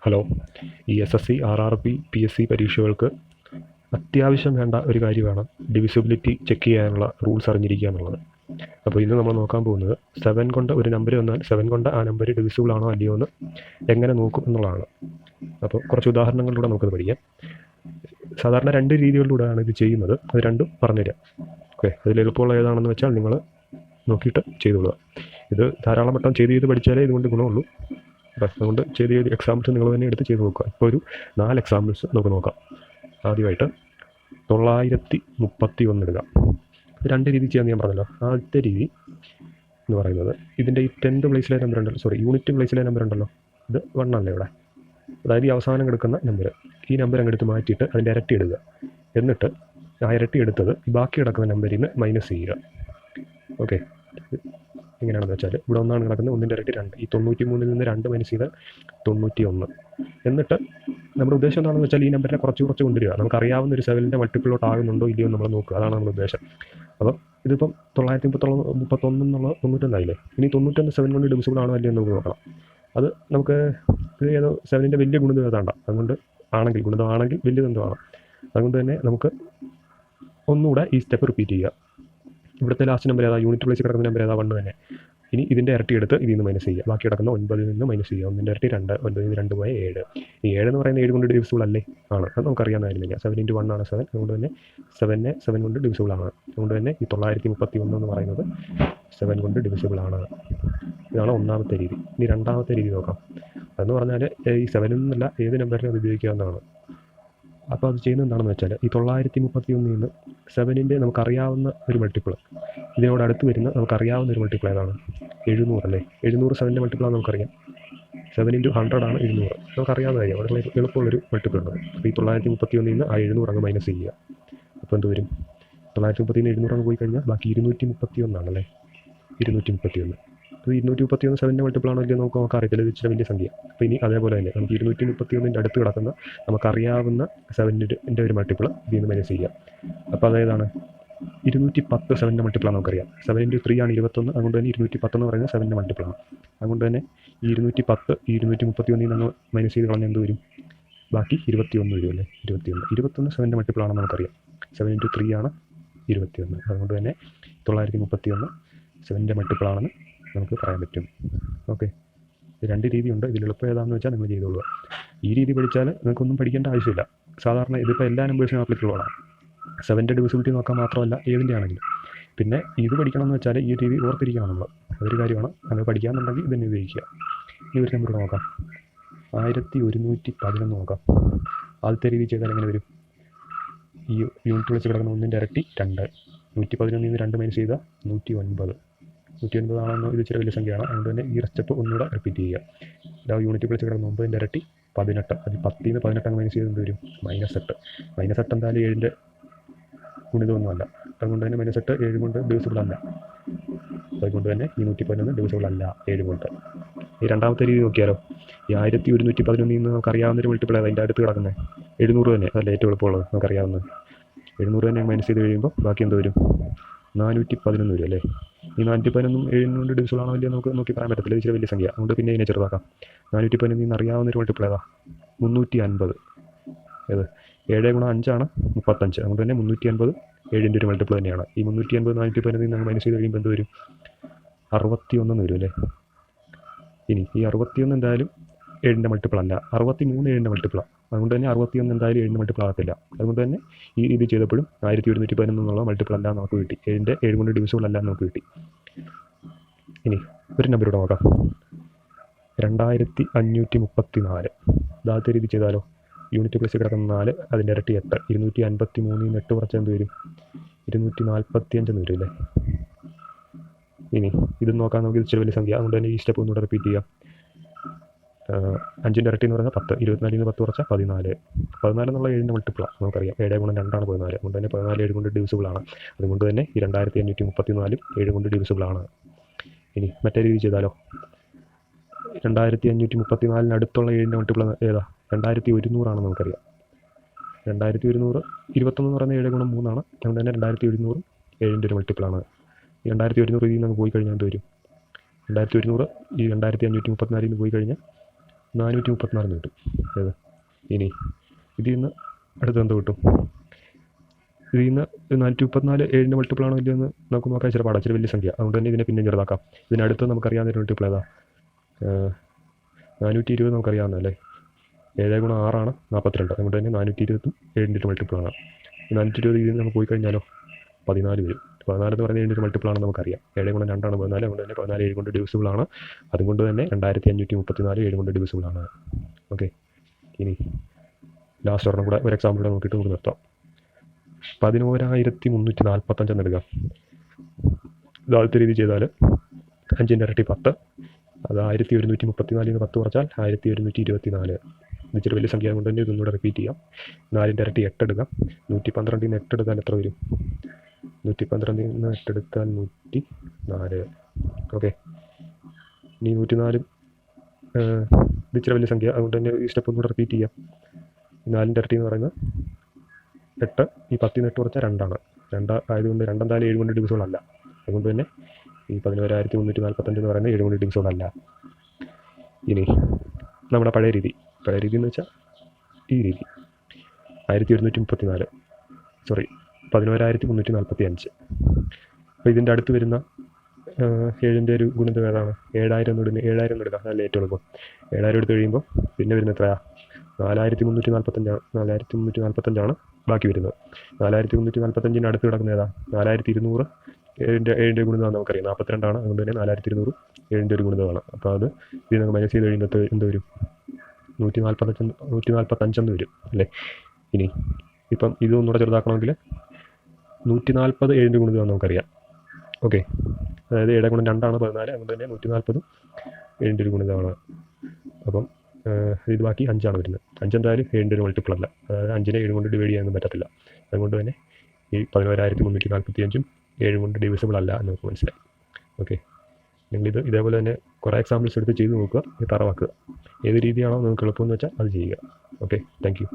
Hello. ഈ SSC RRB PSC പരീക്ഷകൾക്ക് അത്യാവശ്യം വേണ്ട ഒരു കാര്യമാണ് ഡിവിസിബിലിറ്റി ചെക്ക് ചെയ്യാനുള്ള റൂൾസ് അറിഞ്ഞിരിക്കുക എന്നുള്ളത്. അപ്പോൾ ഇന്ന് നമ്മൾ നോക്കാൻ പോകുന്നത് 7 കൊണ്ട് ഒരു നമ്പർ വന്നാൽ 7 കൊണ്ട് ആ നമ്പർ ഡിവിസിബിൾ ആണോ അല്ലയോ എന്ന് എങ്ങനെ നോക്കും എന്നുള്ളതാണ്. അപ്പോൾ കുറച്ച് ഉദാഹരണങ്ങളിലൂടെ നമുക്കത് പഠിക്കാം. സാധാരണ 2 രീതികളിലൂടെയാണ് ഇത് ചെയ്യുന്നത്. അത് രണ്ടും പറഞ്ഞുതരാം. ഓക്കെ, അതിൽ എളുപ്പമുള്ള ഏതാണെന്ന് വെച്ചാൽ നിങ്ങൾ നോക്കിയിട്ട് ചെയ്തോളുക. ഇത് ധാരാളം വട്ടം ചെയ്ത് പഠിച്ചാലേ ഇതുകൊണ്ട് ഗുണമുള്ളൂ. അതുകൊണ്ട് ചെയ്ത് എക്സാമ്പിൾസ് നിങ്ങൾ തന്നെ എടുത്ത് ചെയ്ത് നോക്കുക. ഇപ്പോൾ ഒരു 4 എക്സാമ്പിൾസ് നമുക്ക് നോക്കാം. ആദ്യമായിട്ട് 931 ഇടുക. 2 രീതി ചെയ്യാൻ ഞാൻ പറഞ്ഞല്ലോ. ആദ്യത്തെ രീതി എന്ന് പറയുന്നത് ഇതിൻ്റെ ഈ 10th പ്ലേസിലെ നമ്പർ ഉണ്ടല്ലോ, യൂണിറ്റ് പ്ലേസിലെ നമ്പർ ഉണ്ടല്ലോ, ഇത് 1 അല്ലേ ഇവിടെ. അതായത് ഈ അവസാനം കിടക്കുന്ന നമ്പർ, ഈ നമ്പർ അങ്ങെടുത്ത് മാറ്റിയിട്ട് അതിൻ്റെ ഇരട്ടി ഇടുക. എന്നിട്ട് ആ ഇരട്ടി എടുത്തത് ഈ ബാക്കി കിടക്കുന്ന നമ്പറിൽ നിന്ന് മൈനസ് ചെയ്യുക. ഓക്കെ, എങ്ങനെയാണെന്ന് വെച്ചാൽ ഇവിടെ 1 കിടക്കുന്നത്, 1ൻ്റെ ഇരട്ടി 2. ഈ 93ൽ നിന്ന് 2 മൈനസ് ചെയ്താൽ 91. എന്നിട്ട് നമ്മുടെ ഉദ്ദേശം എന്താണെന്ന് വെച്ചാൽ ഈ നമ്പറിനെ കുറച്ച് കൊണ്ടുവരിക. നമുക്കറിയാവുന്ന ഒരു 7ൻ്റെ മൾട്ടിപ്പിളിലോട്ട് ആകുന്നുണ്ടോ ഇല്ലയോ നമ്മൾ നോക്കുക. അതാണ് നമ്മുടെ ഉദ്ദേശം. അപ്പോൾ ഇതിപ്പം 931 എന്നുള്ള 91 ആയില്ലേ. ഇനി 91 7 കൊണ്ട് ഡിവിസിബിൾ ആണോ അല്ലയോ നമുക്ക് നോക്കണം. അത് നമുക്ക് ഇത് ഏതോ 7ൻ്റെ വലിയ ഗുണിതം ഏതാണ്ട, അതുകൊണ്ട് ആണെങ്കിൽ ഗുണിതമാണെങ്കിൽ വലിയതെന്തോ ആണ്. അതുകൊണ്ട് തന്നെ നമുക്ക് ഒന്നുകൂടെ ഈ സ്റ്റെപ്പ് റിപ്പീറ്റ് ചെയ്യുക. ഇവിടുത്തെ ലാസ്റ്റ് നമ്പർ ഏതാ, യൂണിറ്റ് പ്ലേസിൽ കിടക്കുന്ന നമ്പർ ഏതാ, 1 തന്നെ. ഇനി ഇതിൻ്റെ ഇരട്ടി എടുത്ത് ഇതിൽ നിന്ന് മൈനസ് ചെയ്യുക. ബാക്കി കിടക്കുന്ന 9ൽ നിന്ന് മൈനസ് ചെയ്യുക. 1ൻ്റെ ഇരട്ടി 2, 9ൽ നിന്ന് 2 പോയ 7. ഈ 7 എന്ന് പറയുന്നത് 7 കൊണ്ട് ഡിവിസിബിൾ അല്ലേ? ആണ്. അത് നമുക്കറിയാവുന്ന കാര്യമില്ല. 7 × 1 ആണ് 7. അതുകൊണ്ട് തന്നെ 7 കൊണ്ട് ഡിവിസിബിൾ ആണ്. അതുകൊണ്ട് തന്നെ ഈ 931 എന്ന് പറയുന്നത് 7 കൊണ്ട് ഡിവിസിബിൾ ആണ്. ഇതാണ് ഒന്നാമത്തെ രീതി. ഇനി രണ്ടാമത്തെ രീതി നോക്കാം. അതെന്ന് പറഞ്ഞാൽ ഈ 7 എന്നല്ല ഏത് നമ്പറിനും അത് ഉപയോഗിക്കാവുന്നതാണ്. അപ്പോൾ അത് ചെയ്യുന്നത് എന്താണെന്ന് വെച്ചാൽ ഈ 931 നിന്ന് 7ൻ്റെ നമുക്കറിയാവുന്ന ഒരു മൾട്ടിപ്പിൾ, ഇതിനോട് അടുത്ത് വരുന്ന നമുക്കറിയാവുന്ന ഒരു മൾട്ടിപ്പിൾ ഏതാണ്? 700 അല്ലേ. 700 7ൻ്റെ മൾട്ടിപ്പിളാണ് നമുക്കറിയാം. 7 × 100 ആണ് 700. നമുക്കറിയാവുന്ന കാര്യം. വളരെ എളുപ്പമുള്ളൊരു മൾട്ടിപ്പിൾ ഉണ്ട്. അപ്പോൾ ഈ 931 നിന്ന് ആ 700 അങ്ങ് മൈനസ് ചെയ്യുക. അപ്പോൾ എന്ത് വരും? 931 700 അങ്ങ് പോയി കഴിഞ്ഞാൽ ബാക്കി 231 ആണല്ലേ. 231. അപ്പോൾ 231 7ൻ്റെ മൾട്ടിപ്പിളാണോ ഇല്ലയോ നമുക്ക് നോക്കാറില്ല. ഇത് ഇച്ചിരി വലിയ സംഖ്യ. അപ്പോൾ ഇനി അതേപോലെ തന്നെ നമുക്ക് 231ൻ്റെ അടുത്ത് കിടക്കുന്ന നമുക്കറിയാവുന്ന 7ൻ്റെ ഒരു മൾട്ടിപ്പിൾ ഇതിൽ നിന്ന് മൈനസ് ചെയ്യുക. അപ്പോൾ അതേതാണ്? 210 7ൻ്റെ മൾട്ടിപ്പിളാണ് നമുക്കറിയാം. 7 × 3 ആണ് 21. അതുകൊണ്ട് തന്നെ 210 എന്ന് പറയുന്നത് 7ൻ്റെ മൾട്ടിപ്പിളാണ്. അതുകൊണ്ട് തന്നെ ഈ 210 ഈ 231 നമ്മൾ മൈനസ് ചെയ്ത് കളഞ്ഞാൽ എന്ത് വരും? ബാക്കി 21 വരുമല്ലേ. 21 7ൻ്റെ മൾട്ടിപ്പിളാണെന്ന് നമുക്കറിയാം. 7 × 3 ആണ് 21. അതുകൊണ്ട് തന്നെ 931 7ൻ്റെ മൾട്ടിപ്പിളാണെന്ന് നമുക്ക് പറയാൻ പറ്റും. ഓക്കെ, 2 രീതിയുണ്ട്. ഇതിൽ എളുപ്പം ഏതാണെന്ന് വെച്ചാൽ നിങ്ങൾ ചെയ്തോളുക. ഈ രീതി പഠിച്ചാൽ നിങ്ങൾക്കൊന്നും പഠിക്കേണ്ട ആവശ്യമില്ല. സാധാരണ ഇതിപ്പോൾ എല്ലാ നമ്പേഴ്സിനും ആപ്ലിക്കബിളാണ്. 7ൻ്റെ ഡിവിസിബിലിറ്റി നോക്കാൻ മാത്രമല്ല, ഏതിൻ്റെ ആണെങ്കിലും. പിന്നെ ഇത് പഠിക്കണം എന്ന് വെച്ചാൽ ഈ രീതി ഓർത്തിരിക്കണം നമ്മൾ. അതൊരു കാര്യമാണ്. അത് പഠിക്കാമെന്നുണ്ടെങ്കിൽ ഇതിനെ ഉപയോഗിക്കുക. ഈ ഒരു നമ്പർ നോക്കാം. 1111 നോക്കാം. ആദ്യത്തെ രീതി ചെയ്താൽ എങ്ങനെ വരും? ഈ യൂണിറ്റ് വിളിച്ച് കിടക്കുന്ന 1ൻ്റെ ഇരട്ടി 2. 111 നിന്ന് 2 മൈനസ് ചെയ്താൽ 109. 109 ആണെന്ന് ഇത് ഇച്ചിരി വലിയ സംഖ്യയാണ്. അതുകൊണ്ട് തന്നെ ഈ സ്റ്റെപ്പ് ഒന്നുകൂടെ റിപ്പീറ്റ് ചെയ്യുക. ഇതാ യൂണിറ്റ് വിളിച്ച് കിടക്കുന്ന 9ൻ്റെ ഇരട്ടി 18. അത് 10ൽ നിന്ന് 18 അങ്ങ് മൈനസ് ചെയ്ത് എന്ത് വരും? -8. -8 എന്തായാലും 7ൻ്റെ ഗുണിതമൊന്നുമല്ല. അതുകൊണ്ട് തന്നെ -8 7 കൊണ്ട് ഡിവിസിബിൾ അല്ല. അതുകൊണ്ട് തന്നെ ഈ 111 ഡിവിസിബിൾ അല്ല 7 കൊണ്ട്. ഈ രണ്ടാമത്തെ രീതി നോക്കിയാലോ. ഈ 1111 നിന്ന് നമുക്കറിയാവുന്നൊരു മൾട്ടിപ്പിൾ ഏതാ അതിൻ്റെ അടുത്ത് കിടക്കുന്നത്? 700 തന്നെ. അതല്ല ഏറ്റവും എളുപ്പമുള്ളത് നമുക്കറിയാവുന്നത്. 700 തന്നെ മൈനസ് ചെയ്ത് കഴിയുമ്പോൾ ബാക്കി എന്ത് വരും? 411 വരും അല്ലേ. ഈ 411 7 കൊണ്ട് ഡിവിസിബിൾ ആണോ ഇല്ലയോ നമുക്ക് നോക്കി പറയാൻ പറ്റത്തില്ല. ഇച്ചിരി വലിയ സംഖ്യ. അതുകൊണ്ട് പിന്നെ ഇതിനെ ചെറുതാക്കാം. 411 നിന്ന് അറിയാവുന്നൊരു മൾട്ടിപ്പിൾ ഏതാ? 350. ഏത്? 7 × 5 ആണ് 35. അതുകൊണ്ട് തന്നെ 350 7ൻ്റെ ഒരു മൾട്ടിപ്പിൾ തന്നെയാണ്. ഈ 350 411 നിന്ന് മൈനസ് ചെയ്ത് കഴിയുമ്പോൾ എന്ത് വരും? 61 വരും അല്ലേ. ഇനി ഈ 61 എന്തായാലും 7ൻ്റെ മൾട്ടിപ്പിൾ അല്ല. 63 7ൻ്റെ മൾട്ടിപ്പിളാണ്. അതുകൊണ്ട് തന്നെ 61 എന്തായാലും 7ൻ്റെ മൾട്ടിപ്പിൾ ആകത്തില്ല. അതുകൊണ്ട് തന്നെ ഈ ഇത് ചെയ്തപ്പോഴും 1111 എന്നുള്ള മൾട്ടിപ്പിൾ അല്ല നമുക്ക് കിട്ടി. 7 കൊണ്ട് ഡിവിസിബിൾ അല്ല നമുക്ക് കിട്ടി. ഇനി ഒരു നമ്പർ ഇവിടെ നോക്കാം. 2534. ആദ്യത്തെ രീതി ചെയ്താലോ. യൂണിറ്റ് പ്ലേസിൽ കിടക്കുന്ന 4, അതിൻ്റെ ഇരട്ടി 8. 253 നിന്ന് 8 കുറച്ച് എന്ത് വരും? 245 വരും അല്ലേ. ഇനി ഇത് നോക്കാൻ നമുക്ക് ഇച്ചിരി വലിയ സംഖ്യ. അതുകൊണ്ട് തന്നെ ഈ സ്റ്റെപ്പ് ഒന്നുകൂടെ റിപ്പീറ്റ് ചെയ്യാം. 5ൻ്റെ ഇരട്ടി എന്ന് പറഞ്ഞാൽ 10. 24 നിന്ന് 10 കുറച്ചാൽ 14. 14 എന്നുള്ള 7ൻ്റെ മൾട്ടിപ്പിളാണ് നമുക്കറിയാം. 7 × 2 ആണ് 14. അതുകൊണ്ട് തന്നെ 14 7 കൊണ്ട് ഡിവിസിബിൾ ആണ്. അതുകൊണ്ട് തന്നെ ഈ 2534 7 കൊണ്ട് ഡിവിസിബിൾ ആണ്. ഇനി മറ്റേ രീതി ചെയ്താലോ. 2534 അടുത്തുള്ള 7ൻ്റെ മൾട്ടിപ്പിൾ ഏതാ? 2100 ആണെന്ന് നമുക്കറിയാം. 2100 21 എന്ന് പറയുന്നത് 7 × 3 ആണ്. അതുകൊണ്ട് തന്നെ 2100 7ൻ്റെ ഒരു മൾട്ടിപ്പിളാണ്. ഈ 2100 ഇതിൽ നിന്ന് പോയി കഴിഞ്ഞാൽ എന്ത് വരും? 2100 ഈ 2534 നിന്ന് പോയി കഴിഞ്ഞാൽ 434 കിട്ടും. ഏത് ഇനി ഇതിൽ നിന്ന് അടുത്തെന്ത് കിട്ടും? ഇതിൽ നിന്ന് 434 7ൻ്റെ മൾട്ടിപ്പിൾ ആണോ ഇല്ലയോ എന്ന് നമുക്ക് നോക്കാൻ ഇച്ചിരി പാടാം, ഇച്ചിരി വലിയ സംഖ്യ. അതുകൊണ്ട് തന്നെ ഇതിനെ പിന്നെ ചെറുതാക്കാം. ഇതിനടുത്ത് നമുക്കറിയാവുന്ന ഒരു മൾട്ടിപ്പിൾ ഏതാ? 420 നമുക്കറിയാവുന്നതല്ലേ. 7 ഗുണം 6 42. അതുകൊണ്ട് തന്നെ 420 7ൻ്റെ മൾട്ടിപ്പിൾ ആണ്. 420 ഇതിൽ നമുക്ക് പോയി കഴിഞ്ഞാലോ 14 വരും. 14 എന്ന് പറയുന്നത് 7ൻ്റെ മൾട്ടിപ്പിൾ ആണെന്ന് നമുക്കറിയാം. 7 ഗുണം 2 14. അതുകൊണ്ട് തന്നെ 14 7 കൊണ്ട് ഡിവിസിബിൾ ആണ്. അതുകൊണ്ട് തന്നെ 2534 7 കൊണ്ട് ഡിവിസിബിൾ ആണ്. ഓക്കെ, ഇനി ലാസ്റ്റ് ഒരെണ്ണം കൂടെ ഒരു എക്സാമ്പിൾ കൂടെ നോക്കിയിട്ട് നമുക്ക് നിർത്താം. 11,345 എന്ന് എടുക്കാം. ഇതാദ്യത്തെ രീതി ചെയ്താൽ 5ൻ്റെ ഇരട്ടി 10, അത് 1134 10 കുറച്ചാൽ 1124. ഇത് ഇച്ചിരി വലിയ സംഖ്യ കൊണ്ട് തന്നെ ഇതൊന്നുകൂടെ റിപ്പീറ്റ് ചെയ്യാം. 4ൻ്റെ ഇരട്ടി 8 എടുക്കാം. 112 8 എടുത്താൽ എത്ര വരും? 112 8 എടുത്താൽ 104. ഓക്കെ, ഇനി 104 ഇത് ഇച്ചിരി വലിയ സംഖ്യ, അതുകൊണ്ട് തന്നെ ഈ സ്റ്റെപ്പ് ഒന്നുകൂടെ റിപ്പീറ്റ് ചെയ്യാം. 4ൻ്റെ ഇരട്ടി എന്ന് പറയുന്നത് 8, ഈ 10 8 കുറച്ചാൽ 2 ആണ്. 2 ആയതുകൊണ്ട് 2 എന്തായാലും 7 കൊണ്ട് ഡിവിസിബിൾ അല്ല. അതുകൊണ്ട് തന്നെ ഈ 11,345 എന്ന് പറയുന്നത് 7 കൊണ്ട് ഡിവിസിബിൾ അല്ല. ഇനി നമ്മുടെ പഴയ രീതി എന്ന് വെച്ചാൽ ഈ രീതി 11,345. അപ്പോൾ ഇതിൻ്റെ അടുത്ത് വരുന്ന 7ൻ്റെ ഒരു ഗുണിതം ഏതാണ്? 7000 എന്ന് ഇടുന്നത്. 7000 എന്ന് എടുക്കാം, നല്ല ഏറ്റവും എളുപ്പം. 7000 എടുത്ത് കഴിയുമ്പോൾ പിന്നെ വരുന്നത് എത്രയാണ്? 4,345 ബാക്കി വരുന്നത്. 4,345 അടുത്ത് കിടക്കുന്ന ഏതാ? 4,200. 7ൻ്റെ ഗുണിതമാണ് നമുക്കറിയാം, 42 ആണ്. അതുകൊണ്ട് തന്നെ 4,200 7ൻ്റെ ഒരു ഗുണിതമാണ്. അപ്പോൾ അത് ഇത് നമുക്ക് മൈനസ് ചെയ്ത് കഴിയുമ്പോൾ എന്ത് വരും? 145 വരും അല്ലേ. ഇനി ഇപ്പം ഇതൊന്നുകൂടെ ചെറുതാക്കണമെങ്കിൽ 140 7ൻ്റെ ഗുണിതമാണ് നമുക്കറിയാം. ഓക്കെ, അതായത് 7 ഗുണം 2 14. അതുകൊണ്ട് തന്നെ 140 7ൻ്റെ ഒരു ഗുണിതമാണ്. അപ്പം ഇത് ബാക്കി 5 വരുന്നത്. 5 എന്തായാലും 7ൻ്റെ ഒരു മൾട്ടിപ്പിൾ അല്ല. അതായത് 5നെ 7 കൊണ്ട് ഡിവൈഡ് ചെയ്യാനൊന്നും പറ്റത്തില്ല. അതുകൊണ്ട് തന്നെ ഈ 11,345 7 കൊണ്ട് ഡിവിസിബിൾ അല്ല എന്ന് നമുക്ക് മനസ്സിലായി. ഓക്കെ, നിങ്ങളിത് ഇതേപോലെ തന്നെ കുറേ എക്സാമ്പിൾസ് എടുത്ത് ചെയ്ത് നോക്കുക, തറവാക്കുക. ഏത് രീതിയാണോ നിങ്ങൾക്ക് എളുപ്പമെന്ന് വെച്ചാൽ അത് ചെയ്യുക. Okay, thank you.